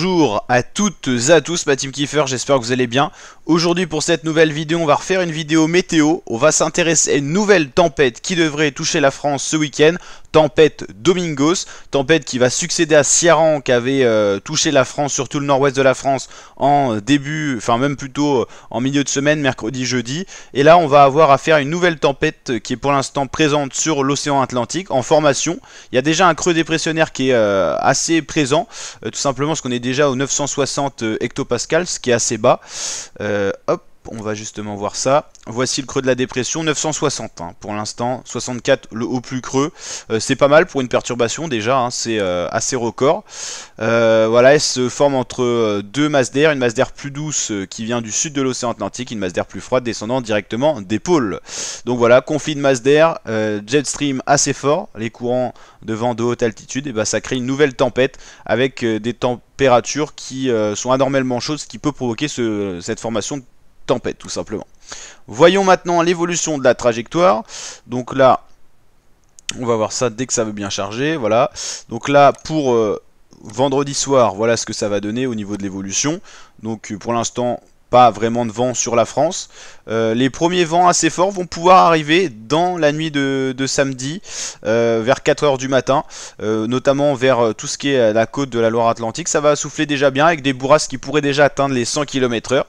Bonjour à toutes et à tous, ma team Kiefer, j'espère que vous allez bien. Aujourd'hui pour cette nouvelle vidéo, on va refaire une vidéo météo. On va s'intéresser à une nouvelle tempête qui devrait toucher la France ce week-end. Tempête Domingos, tempête qui va succéder à Ciarán qui avait touché la France, surtout le nord-ouest de la France en début, enfin même plutôt en milieu de semaine, mercredi, jeudi. Et là on va avoir affaire à une nouvelle tempête qui est pour l'instant présente sur l'océan Atlantique en formation. Il y a déjà un creux dépressionnaire qui est assez présent, tout simplement parce qu'on est déjà aux 960 hectopascales, ce qui est assez bas. Hop, on va justement voir ça. Voici le creux de la dépression, 960 hein, pour l'instant, 64 le haut plus creux. C'est pas mal pour une perturbation déjà, hein, c'est assez record. Voilà, elle se forme entre deux masses d'air, une masse d'air plus douce qui vient du sud de l'océan Atlantique, une masse d'air plus froide descendant directement des pôles. Donc voilà, conflit de masse d'air, jet stream assez fort, les courants de vent de haute altitude, et ben ça crée une nouvelle tempête avec des températures qui sont anormalement chaudes, ce qui peut provoquer cette formation de tempête tout simplement. Voyons maintenant l'évolution de la trajectoire. Donc là, on va voir ça dès que ça veut bien charger. Voilà. Donc là, pour vendredi soir, voilà ce que ça va donner au niveau de l'évolution. Donc pour l'instant, pas vraiment de vent sur la France. Les premiers vents assez forts vont pouvoir arriver dans la nuit de samedi vers 4 h du matin, notamment vers tout ce qui est la côte de la Loire-Atlantique. Ça va souffler déjà bien avec des bourrasques qui pourraient déjà atteindre les 100 km/h.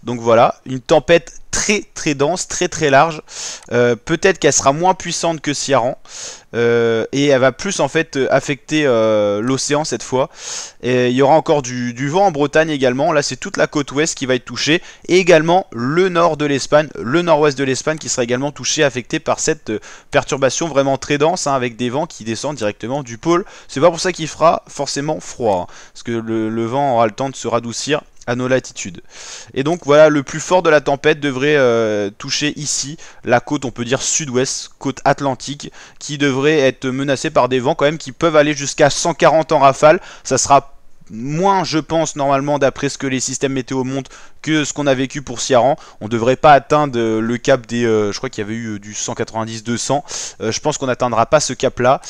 Donc voilà, une tempête très dense, très large. Peut-être qu'elle sera moins puissante que Ciarán et elle va plus en fait affecter l'océan cette fois. Et il y aura encore du vent en Bretagne également. Là c'est toute la côte ouest qui va être touchée et également le nord de l'Espagne, le nord-ouest de l'Espagne qui sera également touché, affecté par cette perturbation vraiment très dense hein, avec des vents qui descendent directement du pôle. C'est pas pour ça qu'il fera forcément froid hein, parce que le vent aura le temps de se radoucir à nos latitudes. Et donc voilà, le plus fort de la tempête devrait toucher ici la côte, on peut dire sud-ouest, côte atlantique, qui devrait être menacée par des vents quand même qui peuvent aller jusqu'à 140 en rafale. Ça sera moins, je pense, normalement, d'après ce que les systèmes météo montrent, que ce qu'on a vécu pour Ciarán. On ne devrait pas atteindre le cap des... je crois qu'il y avait eu du 190-200. Je pense qu'on n'atteindra pas ce cap-là.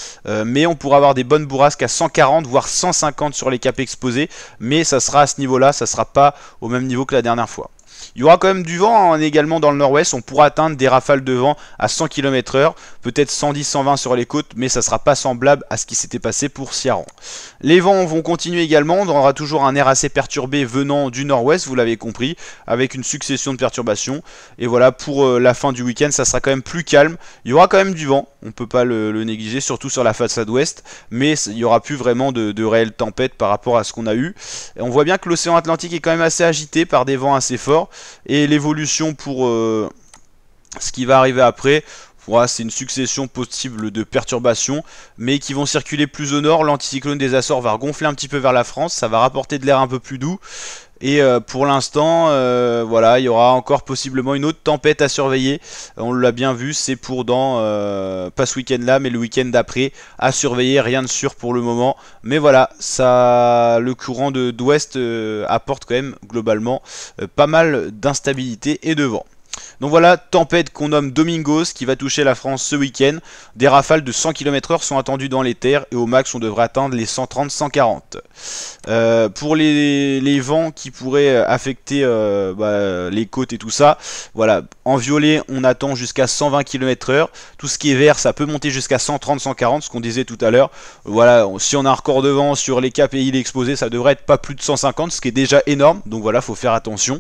Mais on pourra avoir des bonnes bourrasques à 140, voire 150 sur les caps exposés. Mais ça sera à ce niveau-là, ça ne sera pas au même niveau que la dernière fois. Il y aura quand même du vent hein, également dans le nord-ouest, on pourra atteindre des rafales de vent à 100 km/h, peut-être 110-120 sur les côtes, mais ça ne sera pas semblable à ce qui s'était passé pour Ciarán. Les vents vont continuer également, on aura toujours un air assez perturbé venant du nord-ouest, vous l'avez compris, avec une succession de perturbations. Et voilà, pour la fin du week-end, ça sera quand même plus calme. Il y aura quand même du vent, on ne peut pas le négliger, surtout sur la façade ouest, mais il n'y aura plus vraiment de réelles tempêtes par rapport à ce qu'on a eu. Et on voit bien que l'océan Atlantique est quand même assez agité par des vents assez forts. Et l'évolution pour ce qui va arriver après, voilà, c'est une succession possible de perturbations, mais qui vont circuler plus au nord. L'anticyclone des Açores va gonfler un petit peu vers la France, ça va rapporter de l'air un peu plus doux. Et pour l'instant, voilà, il y aura encore possiblement une autre tempête à surveiller. On l'a bien vu, c'est pour dans, pas ce week-end là, mais le week-end d'après, à surveiller, rien de sûr pour le moment. Mais voilà, ça, le courant d'ouest apporte quand même globalement pas mal d'instabilité et de vent. Donc voilà, tempête qu'on nomme Domingos qui va toucher la France ce week-end. Des rafales de 100 km/h sont attendues dans les terres et au max on devrait atteindre les 130-140. Pour les vents qui pourraient affecter les côtes et tout ça, voilà, en violet on attend jusqu'à 120 km/h. Tout ce qui est vert ça peut monter jusqu'à 130-140, ce qu'on disait tout à l'heure. Voilà, si on a un record de vent sur les caps et îles exposées, ça devrait être pas plus de 150, ce qui est déjà énorme. Donc voilà, faut faire attention.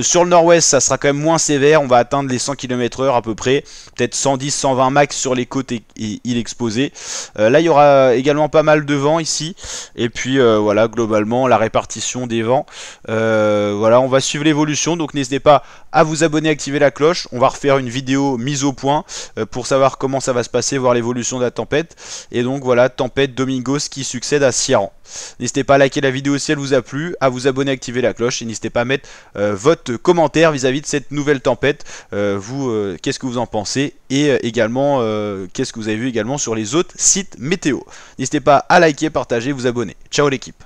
Sur le nord-ouest ça sera quand même moins sévère, on va atteindre les 100 km/h à peu près, peut-être 110-120 max sur les côtes et îles exposées. Là il y aura également pas mal de vent ici, et puis voilà, globalement la répartition des vents. Voilà, on va suivre l'évolution, donc n'hésitez pas à vous abonner, activer la cloche. On va refaire une vidéo mise au point pour savoir comment ça va se passer, voir l'évolution de la tempête. Et donc voilà, tempête Domingos qui succède à Ciarán. N'hésitez pas à liker la vidéo si elle vous a plu, à vous abonner, activer la cloche, et n'hésitez pas à mettre votre commentaire vis-à-vis de cette nouvelle tempête. Qu'est-ce que vous en pensez, et également qu'est-ce que vous avez vu également sur les autres sites météo. N'hésitez pas à liker, partager, vous abonner. Ciao l'équipe.